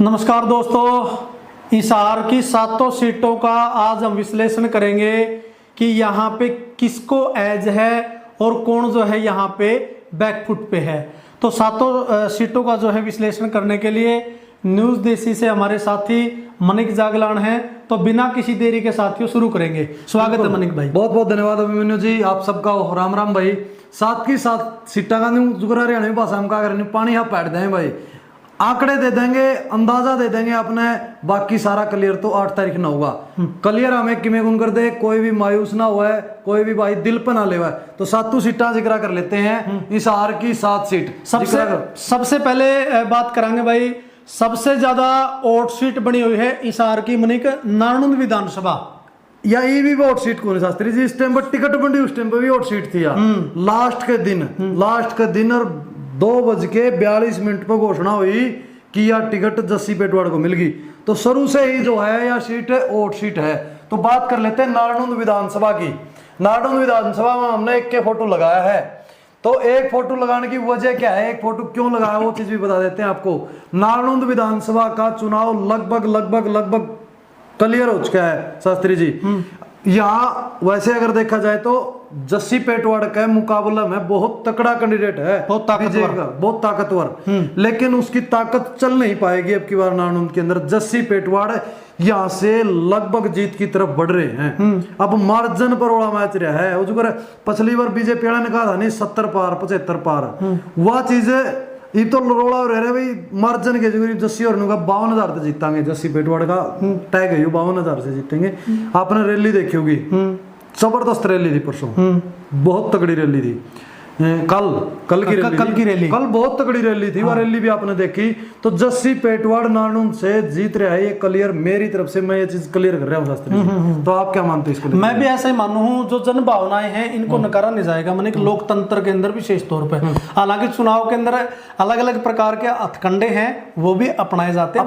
नमस्कार दोस्तों, हिसार की 7 सीटों का आज हम विश्लेषण करेंगे कि यहाँ पे किसको एज है और कौन जो है यहाँ पे बैकफुट पे है। तो 7 सीटों का जो है विश्लेषण करने के लिए न्यूज़ देसी से हमारे साथी मनिक जागलान हैं। तो बिना किसी देरी के साथियों शुरू करेंगे। स्वागत है मनिक भाई। बहुत बहुत धन्यवाद अभिमन्यु जी, आप सबका राम राम भाई। 7 की 7 सीटा का जुगरा हरियाणवी भाषा में क्या करनी, पानी आप पैट दें भाई, आंकड़े दे देंगे, अंदाजा दे देंगे अपने, बाकी सारा क्लियर तो 8 तारीख ना होगा। क्लियर हमें किमें गुण कर दे, कोई भी मायूस ना हुआ है, कोई भी भाई दिल पर ना ले हुआ है। तो 7 सीटा जिक्र कर लेते हैं। हिसार की 7 सीट सबसे पहले बात करांगे भाई, सबसे ज्यादा वोट सीट बनी हुई है हिसार की मनिक नारनूंद विधानसभा। या ये भी वोट सीट कौन शास्त्री जी, इस टाइम पर टिकट बंटी, उस टाइम पर भी वोट सीट थी यार। लास्ट के दिन और 2:42 पर घोषणा हुई कि यह टिकट जस्सी पेटवाड़ को मिल गई। तो शुरू से ही जो है यह सीट वोट सीट है। तो बात कर लेते हैं नारनूंद विधानसभा की। नारनूंद विधानसभा में हमने एक के फोटो लगाया है। तो एक फोटो लगाने की वजह क्या है, एक फोटो क्यों लगाया, वो चीज भी बता देते हैं आपको। नारनूंद विधानसभा का चुनाव लगभग क्लियर हो चुका है शास्त्री जी। यहाँ वैसे अगर देखा जाए तो जस्सी पेटवाड़ के मुकाबले में बहुत तकड़ा कैंडिडेट है, बहुत ताकतवर, लेकिन उसकी ताकत चल नहीं पाएगी अब की बार नारनूंद के अंदर। जस्सी पेटवाड़ यहाँ से लगभग जीत की तरफ बढ़ रहे हैं। अब मार्जिन पर बड़ा मैच रहा है। उस पिछली बार बीजेपी वाले ने कहा था नहीं 70 पार 75 पार, वह चीजें ये तो रोड़ा रह रहे भाई। मार्जिन के जो जस्सी और 52,000 से जीतांगे, जस्सी पेटवाड़ का टैग है 52,000 से जीतेंगे। आपने रैली देखी होगी, जबरदस्त रैली थी परसों, बहुत तगड़ी रैली थी। कल की रैली कल बहुत तगड़ी रैली थी। वह रैली भी आपने देखी। तो जस्सी पेटवाड़ नारनूंद से जीत रहा है, ये क्लियर मेरी तरफ से, मैं ये चीज क्लियर कर रहा हूँ शास्त्री। तो आप क्या मानते हैं इसको? मैं भी ऐसा ही मानू हूँ। जो जन भावनाएं हैं इनको नकारा नहीं जाएगा। मैंने लोकतंत्र के अंदर विशेष तौर पर, हालांकि चुनाव के अंदर अलग अलग प्रकार के हथकंडे हैं, वो भी अपनाए जाते हैं।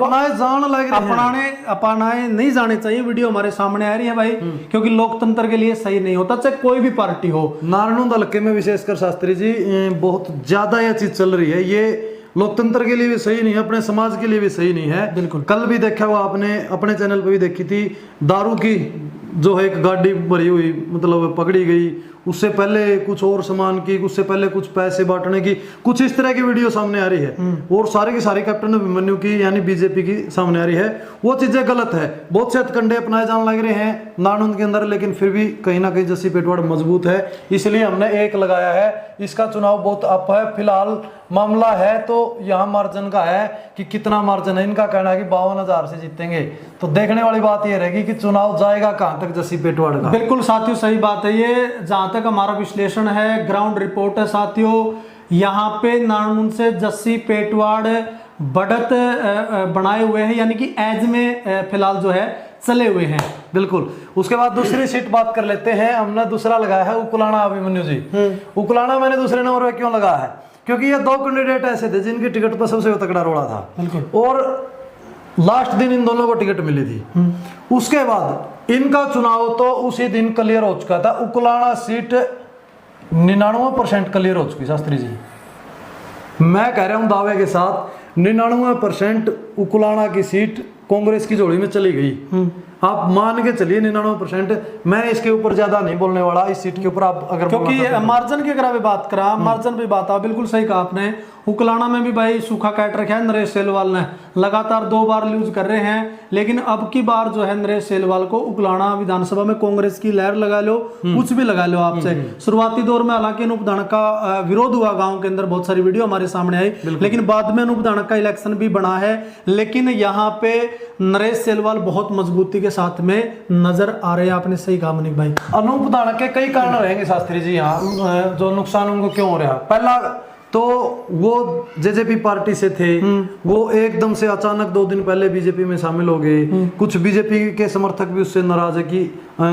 अपनाए नहीं जाने चाहिए। वीडियो हमारे सामने आ रही है भाई, क्योंकि लोकतंत्र के लिए सही नहीं होता, चाहे कोई भी पार्टी हो। नारनूंद हल्के में विशेषकर शास्त्री जी बहुत ज्यादा यह चीज चल रही है। ये लोकतंत्र के लिए भी सही नहीं है, अपने समाज के लिए भी सही नहीं है। बिल्कुल। कल भी देखा हुआ आपने, अपने चैनल पे भी देखी थी, दारू की जो है एक गाड़ी भरी हुई, मतलब पकड़ी गई, उससे पहले कुछ और सामान की, उससे पहले कुछ पैसे बांटने की, कुछ इस तरह की वीडियो सामने आ रही है। और सारे की सारी कैप्टन अभिमन्यु की यानी बीजेपी की सामने आ रही है। वो चीजें गलत है। बहुत से हथकंडे अपनाए जाने लग रहे हैं नारनूंद के अंदर, लेकिन फिर भी कहीं ना कहीं जस्सी पेटवाड़ मजबूत है, इसलिए हमने एक लगाया है। इसका चुनाव बहुत अप है। फिलहाल मामला है तो यहाँ मार्जिन का है कि कितना मार्जिन है। इनका कहना है कि 52,000 से जीतेंगे। तो देखने वाली बात यह रहेगी कि चुनाव जाएगा कहां तक जस्सी पेटवाड़ का। बिल्कुल साथियों, सही बात है। ये जहां तक हमारा विश्लेषण है, ग्राउंड रिपोर्ट है साथियों, यहाँ पे नारनूंद से जस्सी पेटवाड़ बढ़त बनाए हुए हैं, यानी कि एज में फिलहाल जो है चले हुए हैं। बिल्कुल। उसके बाद दूसरी सीट बात कर लेते हैं। हमने दूसरा लगाया है उकुलाना अभिमन्यु जी। उकुलाना मैंने दूसरे नंबर पे क्यों लगाया है, क्योंकि ये 2 कैंडिडेट ऐसे थे जिनकी टिकट पर सबसे तगड़ा रोड़ा था, और लास्ट दिन इन दोनों को टिकट मिली थी। उसके बाद इनका चुनाव तो उसी दिन क्लियर हो चुका था। उकुलाना सीट 99% क्लियर हो चुकी शास्त्री जी। मैं कह रहा हूं दावे के साथ 99% उकुलाना की सीट कांग्रेस की झोली में चली गई। आप मान के चलिए 99%। मैं इसके ऊपर ज्यादा नहीं बोलने वाला इस सीट के ऊपर। आप अगर क्योंकि मार्जिन की अगर बात करा, मार्जिन पे बात आ, बिल्कुल सही कहा आपने। उकलाना में भी भाई सूखा काट रखा है नरेश सेलवाल ने, लगातार 2 बार लूज कर रहे हैं। लेकिन अब की बार जो है नरेश सेलवाल को उकलाना विधानसभा में कांग्रेस की लहर लगा लो, कुछ भी लगा लो आपसे। शुरुआती दौर में हालांकि अनूप धानक का विरोध हुआ गाँव के अंदर, बहुत सारी वीडियो हमारे सामने आई, लेकिन बाद में अनूप धानक का इलेक्शन भी बना है। लेकिन यहाँ पे नरेश सेलवाल बहुत मजबूती के साथ में नजर आ रहे हैं। आपने सही कहा मनिक भाई। अनूप धानक के कई कारण रहेंगे शास्त्री जी यहाँ, जो नुकसान उनको क्यों हो रहा है। पहला तो वो जेजेपी पार्टी से थे, वो एकदम से अचानक 2 दिन पहले बीजेपी में शामिल हो गए। कुछ बीजेपी के समर्थक भी उससे नाराज है कि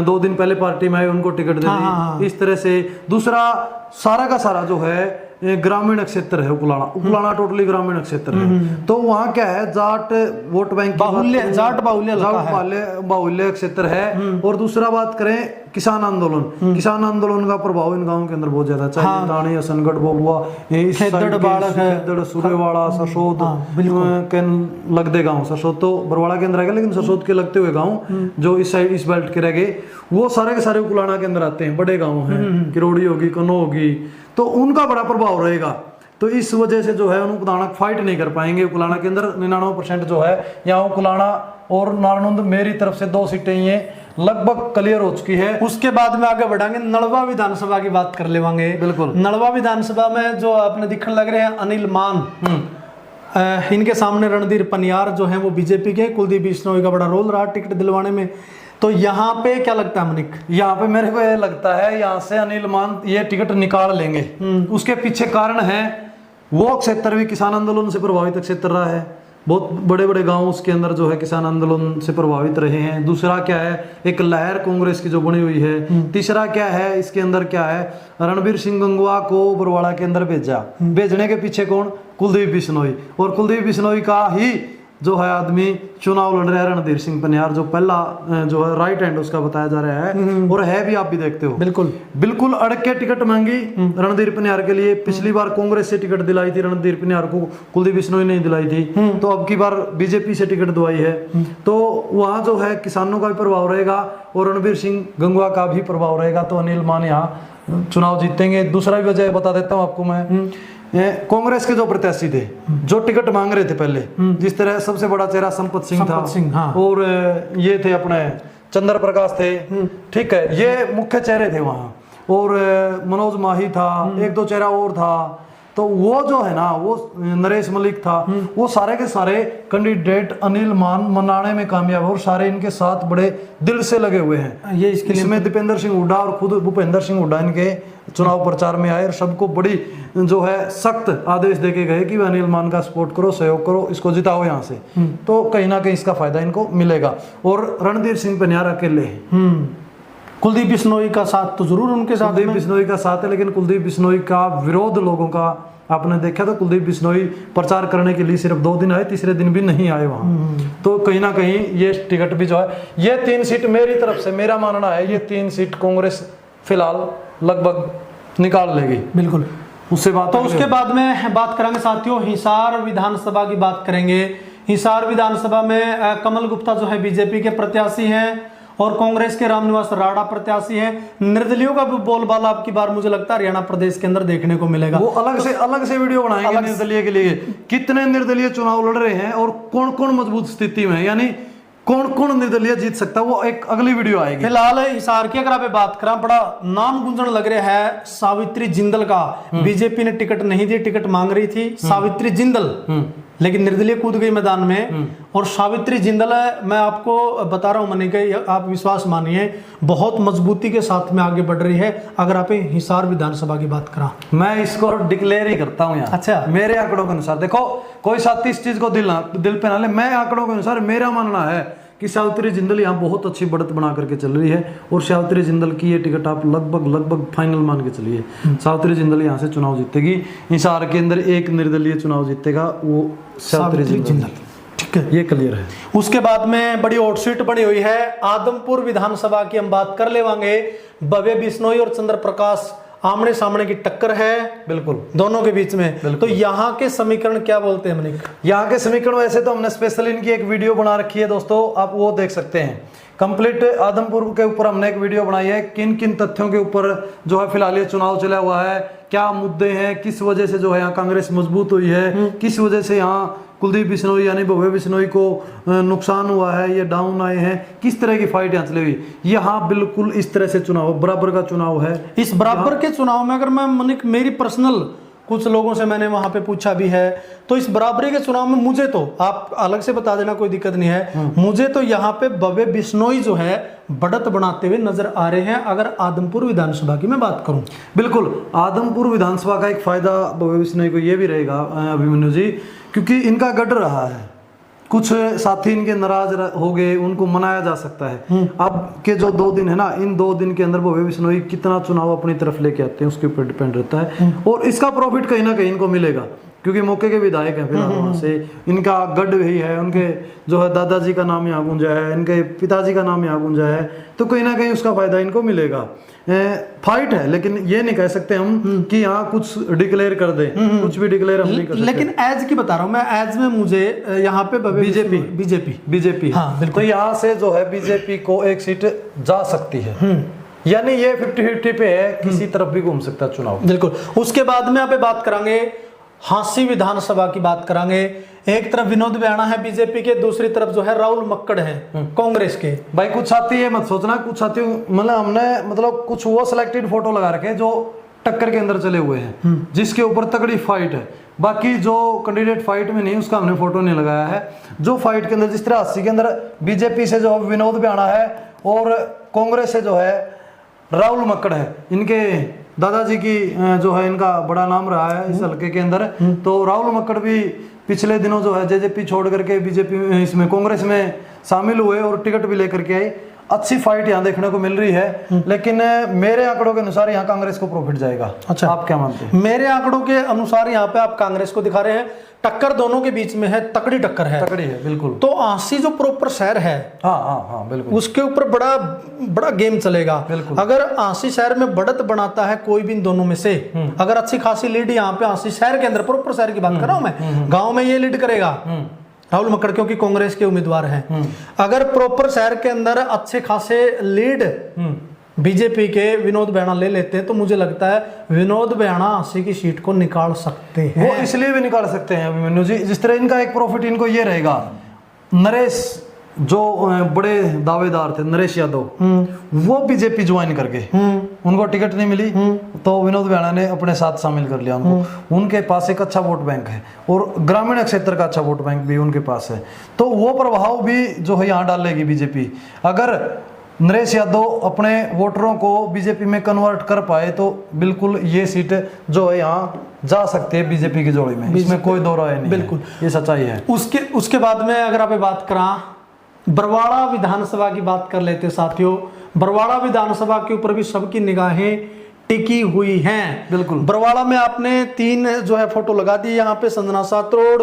2 दिन पहले पार्टी में आए, उनको टिकट दे दी, इस तरह से। दूसरा, सारा का सारा जो है ग्रामीण क्षेत्र है उकलाना। उकलाना टोटली ग्रामीण क्षेत्र है। तो वहाँ क्या है, जाट वोट बैंक बाहुल्य, जाट बाहुल्य क्षेत्र है। और दूसरा बात करें किसान आंदोलन, किसान आंदोलन का प्रभाव इन गांवों के अंदर बहुत ज्यादा, चाहे दाणी असनगढ़ बबुआ, खेदड़, सूर्यवाड़ा, ससोद के लगते गांव, ससोद तो बरवाड़ा के अंदर आ गया, लेकिन ससोद के लगते हुए गांव जो इस साइड इस बेल्ट के रह गए, वो सारे के सारे उकलाना के अंदर आते हैं। बड़े गांव हैं, किरोड़ी होगी, कनो होगी, तो उनका बड़ा प्रभाव रहेगा। तो इस वजह से जो है उकलाना फाइट नहीं कर पाएंगे। उकलाना के अंदर 99% जो है यहाँ उकलाना और नारनौंद मेरी तरफ से 2 सीटें ये लगभग क्लियर हो चुकी है। उसके बाद में आगे बढ़ाएंगे, नलवा विधानसभा की बात कर लेवांगे। बिल्कुल। नलवा विधानसभा में जो आपने दिखने लग रहे हैं अनिल मान, इनके सामने रणधीर पनियार जो है वो बीजेपी के, कुलदीप बिश्नोई का बड़ा रोल रहा टिकट दिलवाने में। तो यहाँ पे क्या लगता है मनिक? यहाँ पे मेरे को ये लगता है यहाँ से अनिल मान ये टिकट निकाल लेंगे। उसके पीछे कारण है, वो क्षेत्र भी किसान आंदोलन से प्रभावित क्षेत्र रहा है। बहुत बड़े बड़े गांव उसके अंदर जो है किसान आंदोलन से प्रभावित रहे हैं। दूसरा क्या है, एक लहर कांग्रेस की जो बनी हुई है। तीसरा क्या है, इसके अंदर क्या है, रणबीर सिंह गंगवा को बरवाड़ा के अंदर भेजा, भेजने के पीछे कौन, कुलदीप बिश्नोई। और कुलदीप बिश्नोई का ही जो है आदमी चुनाव लड़ रहा है, रणधीर सिंह पनियार, जो पहला जो है राइट हैंड उसका बताया जा रहा है। और है भी, आप भी देखते हो। बिल्कुल बिल्कुल अड़क के टिकट मांगी रणधीर पनियार के लिए। पिछली बार कांग्रेस से टिकट दिलाई थी रणधीर पनियार को, कुलदीप बिश्नोई नहीं दिलाई थी। तो अब की बार बीजेपी से टिकट दिलाई है। तो वहाँ जो है किसानों का भी प्रभाव रहेगा और रणबीर सिंह गंगवा का भी प्रभाव रहेगा। तो अनिल मान यहाँ चुनाव जीतेंगे। दूसरा भी वजह बता देता हूँ आपको मैं, कांग्रेस के जो प्रत्याशी थे, जो टिकट मांग रहे थे पहले, जिस तरह सबसे बड़ा चेहरा संपत सिंह था, हाँ। और ये थे अपने चंद्र प्रकाश थे, ठीक है, ये मुख्य चेहरे थे वहाँ। और मनोज माही था, 1-2 चेहरा और था। तो वो जो है ना, वो नरेश मलिक था, वो सारे के सारे कैंडिडेट अनिल मान मनाने में कामयाब और सारे इनके साथ बड़े दिल से लगे हुए हैं। ये इसमें दीपेंद्र सिंह हुड्डा और खुद भूपेंद्र सिंह हुड्डा इनके चुनाव प्रचार में आए और सबको बड़ी जो है सख्त आदेश देके गए कि अनिल मान का सपोर्ट करो, सहयोग करो, इसको जिताओ यहाँ से। तो कहीं ना कहीं इसका फायदा इनको मिलेगा। और रणधीर सिंह पनियार अकेले हैं। कुलदीप बिश्नोई का साथ तो जरूर उनके साथ, कुलदीप बिश्नोई का साथ है, लेकिन कुलदीप बिश्नोई का विरोध लोगों का आपने देखा। तो कुलदीप बिश्नोई प्रचार करने के लिए सिर्फ 2 दिन आए, तीसरे दिन भी नहीं आए वहां। तो कहीं ना कहीं ये टिकट भी जो है, ये 3 सीट मेरी तरफ से, मेरा मानना है, ये 3 सीट कांग्रेस फिलहाल लगभग निकाल लेगी। बिल्कुल। उससे बात, तो उसके बाद में बात करेंगे साथियों, हिसार विधानसभा की बात करेंगे। हिसार विधानसभा में कमल गुप्ता जो है बीजेपी के प्रत्याशी हैं और कांग्रेस के रामनिवास राणा प्रत्याशी हैं। निर्दलियों का भी बोलबाला अब की बार मुझे लगता है हरियाणा प्रदेश के अंदर देखने को मिलेगा। वो अलग से वीडियो बनाएंगे निर्दलीय के लिए, कितने निर्दलीय चुनाव लड़ रहे हैं और कौन कौन मजबूत स्थिति में, यानी कौन कौन निर्दलीय जीत सकता है, वो एक अगली वीडियो आएगी। फिलहाल हिसार की अगर आप बात करें, बड़ा नाम गुंजन लग रहा है सावित्री जिंदल का। बीजेपी ने टिकट नहीं दी, टिकट मांग रही थी सावित्री जिंदल, लेकिन निर्दलीय कूद गई मैदान में। और सावित्री जिंदल, मैं आपको बता रहा हूं मनिक, आप विश्वास मानिए, बहुत मजबूती के साथ में आगे बढ़ रही है। अगर आप हिसार विधानसभा की बात करा, मैं इसको डिक्लेयर ही करता हूं यहाँ। अच्छा, मेरे आंकड़ों के अनुसार, देखो कोई साथी इस चीज को दिल पे ना ले, मैं आंकड़ों के अनुसार मेरा मानना है कि सावित्री जिंदल यहाँ बहुत अच्छी बढ़त बना करके चल रही है। और सावित्री जिंदल की ये टिकट आप लगभग फाइनल मान के चलिए, सावित्री जिंदल यहाँ से चुनाव जीतेगी। हिसार के अंदर एक निर्दलीय चुनाव जीतेगा, वो सावित्री जिंदल। ठीक है, ये क्लियर है। उसके बाद में बड़ी हॉट सीट बनी हुई है आदमपुर विधानसभा की, हम बात कर लेवांगे। भव्य बिश्नोई और चंद्र प्रकाश आमने सामने की टक्कर है, बिल्कुल दोनों के बीच में। तो यहाँ के समीकरण क्या बोलते हैं मनिक? यहाँ के समीकरण वैसे तो हमने स्पेशल इनकी एक वीडियो बना रखी है दोस्तों, आप वो देख सकते हैं। कंप्लीट आदमपुर के ऊपर हमने एक वीडियो बनाई है, किन किन तथ्यों के ऊपर जो है फिलहाल ये चुनाव चला हुआ है, क्या मुद्दे हैं, किस वजह से जो है यहाँ कांग्रेस मजबूत हुई है, किस वजह से यहाँ कुलदीप बिश्नोई यानी भव्य बिश्नोई को नुकसान हुआ है, ये डाउन आए हैं, किस तरह की फाइट यहाँ चली हुई। यहाँ बिल्कुल इस तरह से चुनाव, बराबर का चुनाव है। इस बराबर के चुनाव में अगर मैं मनिक, मेरी पर्सनल कुछ लोगों से मैंने वहां पे पूछा भी है, तो इस बराबरी के चुनाव में मुझे तो, आप अलग से बता देना कोई दिक्कत नहीं है, मुझे तो यहाँ पे भव्य बिश्नोई जो है बढ़त बनाते हुए नजर आ रहे हैं। अगर आदमपुर विधानसभा की मैं बात करूं, बिल्कुल आदमपुर विधानसभा का एक फायदा भव्य बिश्नोई को ये भी रहेगा अभिमन्यु जी, क्योंकि इनका गढ़ रहा है कुछ साथी इनके नाराज हो गए, उनको मनाया जा सकता है। अब के जो 2 दिन है ना, इन 2 दिन के अंदर भव्य बिश्नोई कितना चुनाव अपनी तरफ लेके आते हैं उसके ऊपर डिपेंड रहता है। और इसका प्रॉफिट कहीं ना कहीं इनको मिलेगा, क्योंकि मौके के विधायक हैं फिलहाल वहाँ से, इनका गढ़ भी है, उनके जो है दादाजी का नाम यहाँ गूंजा है, इनके पिताजी का नाम यहाँ गूंजा है, तो कहीं ना कहीं उसका फायदा इनको मिलेगा। फाइट है, लेकिन ये नहीं कह सकते हम कि यहाँ कुछ डिक्लेयर कर दे, कुछ भी डिक्लेयर हम नहीं कर सकते। लेकिन एज की बता रहा हूँ मैं, एज में मुझे यहाँ पे बीजेपी हाँ बिल्कुल। तो यहाँ से जो है बीजेपी को 1 सीट जा सकती है, यानी ये 50-50 पे है, किसी तरफ भी घूम सकता है चुनाव। बिल्कुल। उसके बाद में यहाँ पे बात करेंगे हांसी विधानसभा की बात करेंगे। एक तरफ विनोद बेयाणा है बीजेपी के, दूसरी तरफ जो है राहुल मक्कड़ है कांग्रेस के। भाई कुछ साथी है, मत सोचना कुछ साथी, मतलब हमने मतलब कुछ वो सिलेक्टेड फोटो लगा रखे जो टक्कर के अंदर चले हुए हैं, जिसके ऊपर तगड़ी फाइट है। बाकी जो कैंडिडेट फाइट में नहीं, उसका हमने फोटो नहीं लगाया है। जो फाइट के अंदर, जिस तरह 80 के अंदर बीजेपी से जो विनोद बेयाणा है और कांग्रेस से जो है राहुल मक्कड़ है, इनके दादाजी की जो है इनका बड़ा नाम रहा है इस हल्के के अंदर। तो राहुल मक्कड़ भी पिछले दिनों जो है जेजेपी छोड़ करके बीजेपी इसमें कांग्रेस में शामिल हुए और टिकट भी लेकर के आए। अच्छी फाइट यहाँ देखने को मिल रही है, लेकिन मेरे आंकड़ों के अनुसार यहाँ कांग्रेस को प्रॉफिट जाएगा। अच्छा, आप क्या मानते हैं? मेरे आंकड़ों के अनुसार यहाँ पे आप कांग्रेस को दिखा रहे हैं। टक्कर दोनों के बीच में है, तकड़ी टक्कर है, तकड़ी है बिल्कुल। तो आंसी जो प्रॉपर शहर है, हाँ बिल्कुल, उसके ऊपर बड़ा बड़ा गेम चलेगा। बिल्कुल। अगर आंसी शहर में बढ़त बनाता है कोई भी इन दोनों में से, अगर अच्छी खासी लीड यहाँ पे आंसी शहर के अंदर, प्रॉपर शहर की बात कर रहा हूं मैं, गांव में ये लीड करेगा राहुल मक्कड़, क्योंकि कांग्रेस के उम्मीदवार हैं। अगर प्रॉपर शहर के अंदर अच्छे खासे लीड बीजेपी के विनोद बेयाणा ले लेते हैं, तो मुझे लगता है विनोद बेयाणा 80 की सीट को निकाल सकते हैं। वो इसलिए भी निकाल सकते हैं अभिमन्यु जी, जिस तरह इनका एक प्रॉफिट इनको ये रहेगा, नरेश जो बड़े दावेदार थे नरेश यादव, वो बीजेपी ज्वाइन करके उनको टिकट नहीं मिली, तो विनोद बेयाणा ने अपने साथ शामिल कर लिया उनको। उनके पास एक अच्छा वोट बैंक है और ग्रामीण क्षेत्र का अच्छा वोट बैंक भी उनके पास है, तो वो प्रभाव भी जो है यहाँ डालेगी बीजेपी। अगर नरेश यादव अपने वोटरों को बीजेपी में कन्वर्ट कर पाए, तो बिल्कुल ये सीट जो है यहाँ जा सकती है बीजेपी की जोड़ी में, इसमें कोई दो राय नहीं। बिल्कुल, ये सच्चाई है। उसके बाद में अगर आप बात करा, बरवाड़ा विधानसभा की बात कर लेते साथियों। बरवाड़ा विधानसभा के ऊपर भी सबकी निगाहें टिकी हुई हैं। बिल्कुल, बरवाड़ा में आपने 3 जो है फोटो लगा दी, यहाँ पे संजना सातरोड़,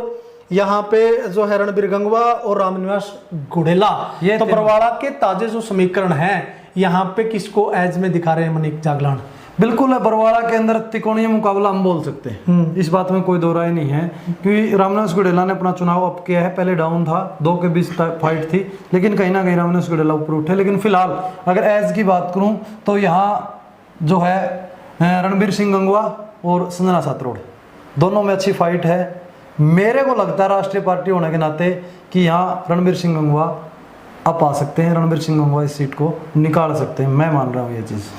यहाँ पे जो है रणबीर गंगवा और रामनिवास गुड़ेला। ये तो बरवाड़ा के ताजे जो समीकरण हैं, यहाँ पे किसको एज में दिखा रहे हैं मनीष जागलान? बिल्कुल है, बरवाड़ा के अंदर त्रिकोणीय मुकाबला हम बोल सकते हैं, इस बात में कोई दो राय नहीं है, क्योंकि रामनिवास गुड़ेला ने अपना चुनाव अप किया है। पहले डाउन था, 2 के बीच फाइट थी, लेकिन कहीं ना कहीं रामनिवास गुड़ेला ऊपर उठे। लेकिन फिलहाल अगर एज की बात करूं तो यहाँ जो है रणबीर सिंह गंगवा और संजना सातरोड़, दोनों में अच्छी फाइट है। मेरे को लगता है राष्ट्रीय पार्टी होने के नाते कि यहाँ रणबीर सिंह गंगवा अब आ सकते हैं, रणबीर सिंह गंगवा इस सीट को निकाल सकते हैं, मैं मान रहा हूँ ये चीज़।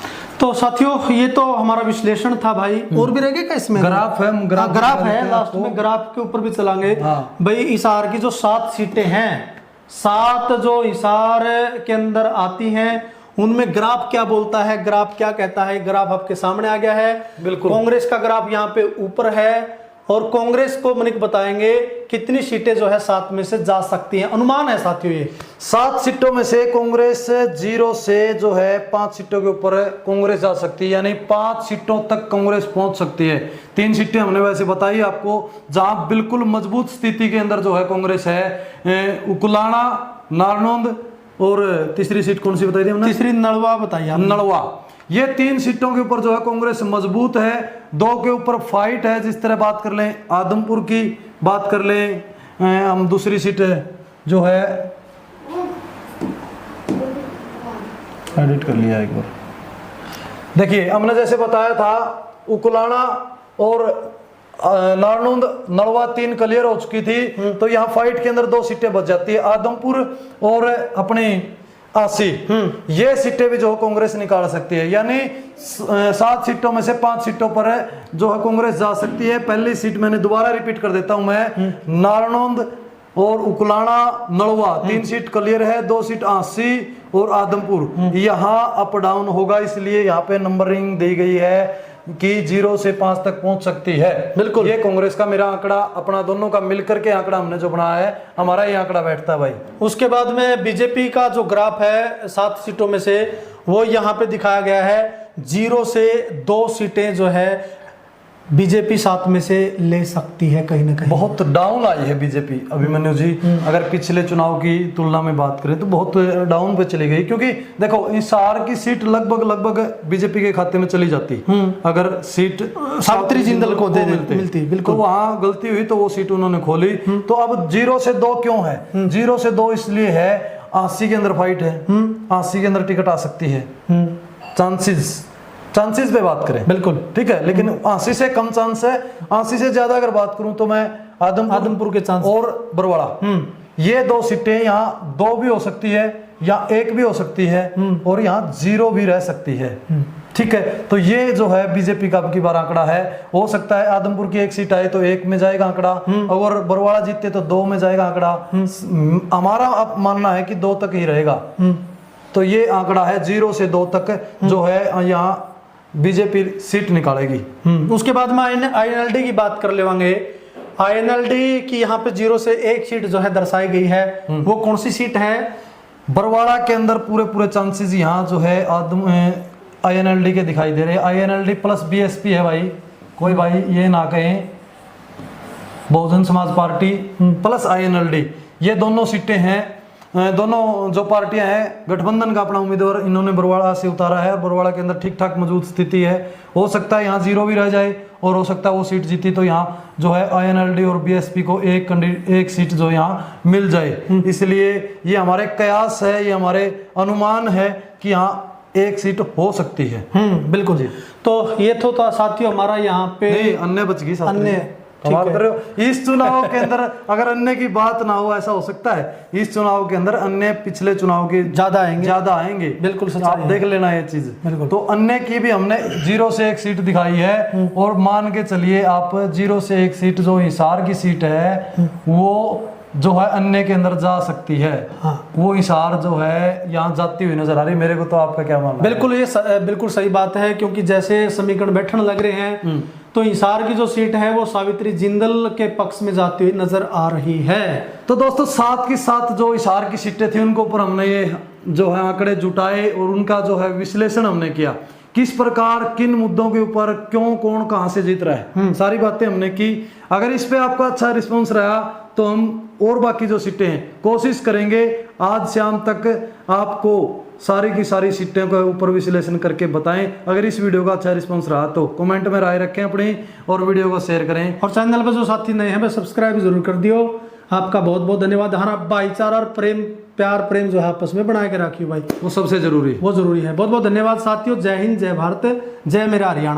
तो साथियों, ये तो हमारा विश्लेषण था भाई। और भी रहेगा क्या इसमें? ग्राफ है, ग्राफ है, लास्ट में ग्राफ के ऊपर भी चलाएंगे। भाई हिसार की जो 7 सीटें हैं, 7 जो हिसार के अंदर आती हैं, उनमें ग्राफ क्या बोलता है, ग्राफ क्या कहता है, ग्राफ आपके सामने आ गया है। बिल्कुल, कांग्रेस का ग्राफ यहाँ पे ऊपर है, और कांग्रेस को मनिक बताएंगे कितनी सीटें जो है 7 में से जा सकती हैं। अनुमान है साथियों, ये 7 सीटों में से कांग्रेस 0 से जो है 5 सीटों के ऊपर कांग्रेस जा सकती है, यानी 5 सीटों तक कांग्रेस पहुंच सकती है। 3 सीटें हमने वैसे बताई आपको, जहां बिल्कुल मजबूत स्थिति के अंदर जो है कांग्रेस है, उकुलाना, नारनौंद, और तीसरी सीट कौन सी बताई थी हमने? तीसरी नलवा बताइए। नलवा। ये 3 सीटों के ऊपर जो है कांग्रेस मजबूत है। 2 के ऊपर फाइट है, जिस तरह बात कर लें आदमपुर की बात कर लें, हम दूसरी सीट जो है एडिट कर लिया एक बार। देखिए हमने जैसे बताया था, उकुलाना और नारनौंद, नलवा 3 क्लियर हो चुकी थी, तो यहाँ फाइट के अंदर 2 सीटें बच जाती है, आदमपुर और अपनी आसी। ये सीटें भी जो कांग्रेस निकाल सकती है, यानी 7 सीटों में से 5 सीटों पर जो है कांग्रेस जा सकती है। पहली सीट मैंने दोबारा रिपीट कर देता हूं मैं, नारनौंद और उकुलाना, नलवा 3 सीट क्लियर है, 2 सीट आसी और आदमपुर। यहाँ अप डाउन होगा, इसलिए यहाँ पे नंबरिंग दी गई है कि 0 से 5 तक पहुंच सकती है। बिल्कुल। ये कांग्रेस का मेरा आंकड़ा, अपना दोनों का मिलकर के आंकड़ा हमने जो बनाया है, हमारा ये आंकड़ा बैठता है भाई। उसके बाद में बीजेपी का जो ग्राफ है 7 सीटों में से, वो यहाँ पे दिखाया गया है 0 से 2 सीटें जो है बीजेपी 7 में से ले सकती है कहीं ना कहीं। बहुत डाउन आई है बीजेपी अभिमन्यु जी, अगर पिछले चुनाव की तुलना में बात करें तो बहुत डाउन पे चली गई, क्योंकि देखो हिसार की सीट लगभग बीजेपी के खाते में चली जाती अगर सीट सावित्री जिंदल को मिलती। बिल्कुल, तो वहां गलती हुई तो वो सीट उन्होंने खोली। तो अब 0 से 2 क्यों है? 0 से 2 इसलिए है 80 के अंदर फाइट है, 80 के अंदर टिकट आ सकती है। चांसेस पे बात करें, बिल्कुल ठीक है, लेकिन 80 से कम चांस है। 80 से ज्यादा अगर बात करूं तो मैं आदमपुर के चांस और बरवाड़ा, ये 2 सीटें यहाँ 2 भी हो सकती है या 1 भी हो सकती है और यहाँ 0 भी रह सकती है, ठीक है। तो ये जो है बीजेपी का अब की बार आंकड़ा है। हो सकता है आदमपुर की 1 सीट आए तो 1 में जाएगा आंकड़ा, और बरवाड़ा जीतते तो 2 में जाएगा आंकड़ा। हमारा अब मानना है कि 2 तक ही रहेगा। तो ये आंकड़ा है 0 से 2 तक जो है यहाँ बीजेपी सीट निकालेगी। उसके बाद में आईएनएलडी की बात कर लेवांगे। आईएनएलडी की यहाँ पे 0 से 1 सीट जो है दर्शाई गई है, वो कौन सी सीट है? बरवाड़ा के अंदर पूरे चांसेस यहाँ जो है आईएनएलडी के दिखाई दे रहे हैं। आईएनएलडी प्लस बीएसपी है भाई, कोई भाई ये ना कहें, Bahujan Samaj party plus INLD, ये दोनों सीटें हैं। दोनों जो पार्टियां हैं, गठबंधन का अपना उम्मीदवार इन्होंने बरवाड़ा से उतारा है और बरवाड़ा के अंदर ठीक ठाक मौजूद स्थिति है। हो सकता है यहाँ 0 भी रह जाए और हो सकता है वो सीट जीती तो यहाँ जो है आईएनएलडी और बीएसपी को एक सीट जो यहाँ मिल जाए। इसलिए ये हमारे कयास है, ये हमारे अनुमान है कि यहाँ 1 सीट हो सकती है। बिल्कुल जी। तो ये तो साथियों हमारा यहाँ पे नहीं, अन्य बच गई, अन्य बात कर रहे हो। इस चुनाव के अंदर अगर अन्य की बात ना हो, ऐसा हो सकता है इस चुनाव के अंदर अन्य पिछले चुनाव के ज्यादा आएंगे। बिल्कुल सच, आप देख लेना ये चीज। तो अन्य की भी हमने 0 से 1 सीट दिखाई है, और मान के चलिए आप 0 से 1 सीट जो हिसार की सीट है वो जो है अन्य के अंदर जा सकती है। वो हिसार जो है यहाँ जाती हुई नजर आ रही। मेरे को तो आपका क्या मानना है? बिल्कुल, ये बिल्कुल सही बात है, क्योंकि जैसे समीकरण बैठने लग रहे हैं तो हिसार की जो सीट है वो सावित्री जिंदल के पक्ष में जाती हुई नजर आ रही है। तो दोस्तों 7 की 7 जो हिसार की सीटें थी उनके ऊपर हमने ये जो है आंकड़े जुटाए और उनका जो है विश्लेषण हमने किया, किस प्रकार किन मुद्दों के ऊपर क्यों कौन कहां से जीत रहा है, सारी बातें हमने की। अगर इस पे आपका अच्छा रिस्पॉन्स रहा तो हम और बाकी जो सीटें हैं कोशिश करेंगे आज शाम तक आपको सारी की सारी सीटें के ऊपर विश्लेषण करके बताएं। अगर इस वीडियो का अच्छा रिस्पांस रहा तो कमेंट में राय रखें अपनी, और वीडियो को शेयर करें, और चैनल पर जो साथी नए हैं वह सब्सक्राइब जरूर कर दियो। आपका बहुत बहुत धन्यवाद। हमारा भाईचारा और प्यार प्रेम जो है आपस में बना के रखियो भाई, वो सबसे जरूरी, वो जरूरी है। बहुत बहुत धन्यवाद साथियों। जय हिंद, जय भारत, जय मेरा हरियाणा।